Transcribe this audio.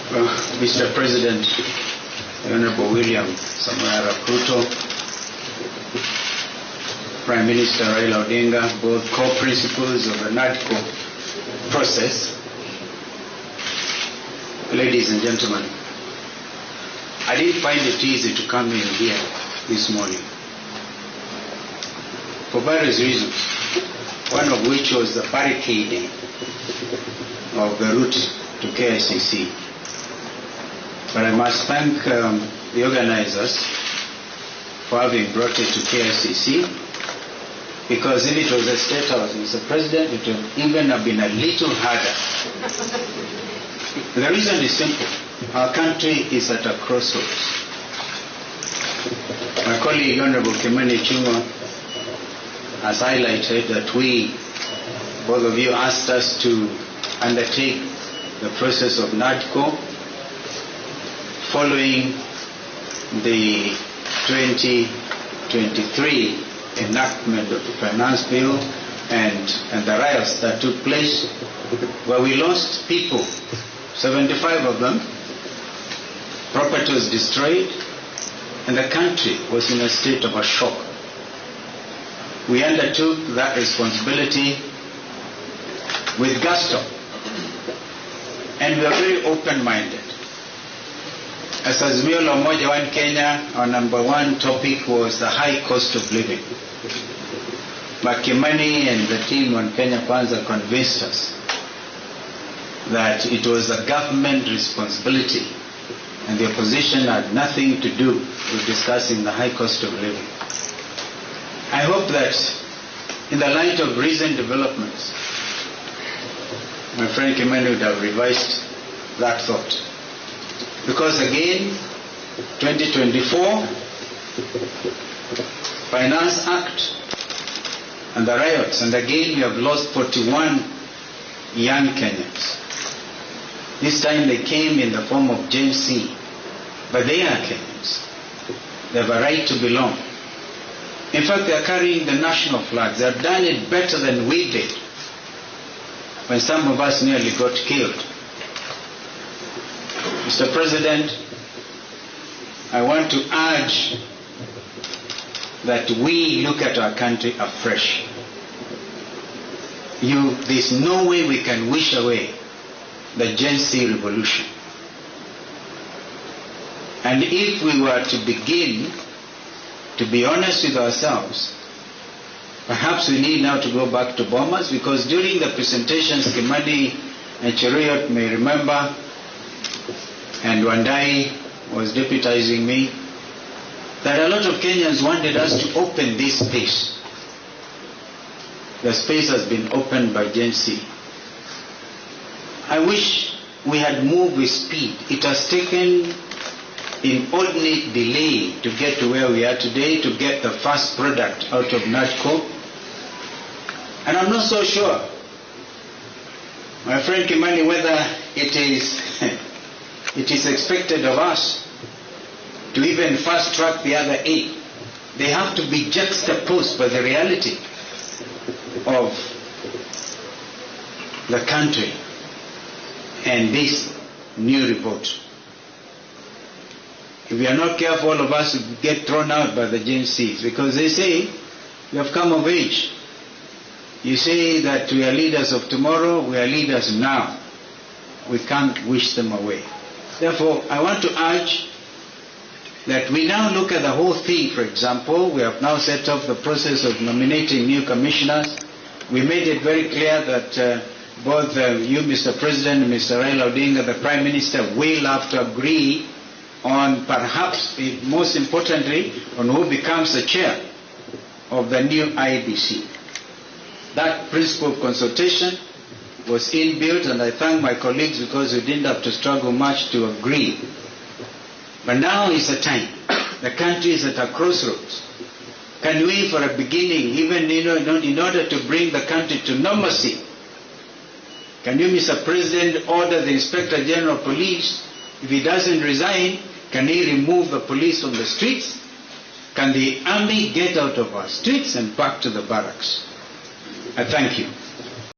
Mr. President, Honorable William Samoei Ruto, Prime Minister Raila Odinga, both co-principals of the NADCO process, ladies and gentlemen, I didn't find it easy to come in here this morning for various reasons, one of which was the barricading of the route to KICC. But I must thank the organizers for having brought it to KICC, because if it was a state house, Mr. President, it would even have been a little harder. The reason is simple. Our country is at a crossroads. My colleague, Honorable Kimani Chuma, has highlighted that both of you asked us to undertake the process of NADCO following the 2023 enactment of the finance bill and the riots that took place, where we lost people, 75 of them, property was destroyed, and the country was in a state of a shock. We undertook that responsibility with gusto, and we are very open-minded. As Azimio la Umoja One Kenya, our number one topic was the high cost of living. Makimani and the team on Kenya Kwanza convinced us that it was a government responsibility and the opposition had nothing to do with discussing the high cost of living. I hope that in the light of recent developments, my friend Kimani would have revised that thought. Because again, 2024, Finance Act, and the riots, and again we have lost 41 young Kenyans. This time they came in the form of Gen Z, but they are Kenyans. They have a right to belong. In fact, they are carrying the national flags. They have done it better than we did when some of us nearly got killed. Mr. President, I want to urge that we look at our country afresh. There's no way we can wish away the Gen Z revolution. And if we were to begin to be honest with ourselves, perhaps we need now to go back to Bomas, because during the presentations, Kimani and Cheruiyot may remember, and Wandai was deputizing me, that a lot of Kenyans wanted us to open this space. The space has been opened by Gen Z. I wish we had moved with speed. It has taken inordinate delay to get to where we are today, to get the first product out of NADCO. And I'm not so sure, my friend Kimani, whether it is expected of us to even fast track the other 8. They have to be juxtaposed by the reality of the country and this new report. If we are not careful, all of us will get thrown out by the Gen Zs, because they say we have come of age. You say that we are leaders of tomorrow, we are leaders now. We can't wish them away. Therefore, I want to urge that we now look at the whole thing. For example, we have now set up the process of nominating new commissioners. We made it very clear that both you, Mr. President, and Mr. Raila Odinga, the Prime Minister, will have to agree on, perhaps most importantly, on who becomes the chair of the new IBC. That principle of consultation was inbuilt, and I thank my colleagues because we didn't have to struggle much to agree. But now is the time. The country is at a crossroads. Can we, for a beginning, even in order to bring the country to normalcy, can you, Mr. President, order the Inspector General of Police, if he doesn't resign, can he remove the police from the streets? Can the army get out of our streets and back to the barracks? I thank you.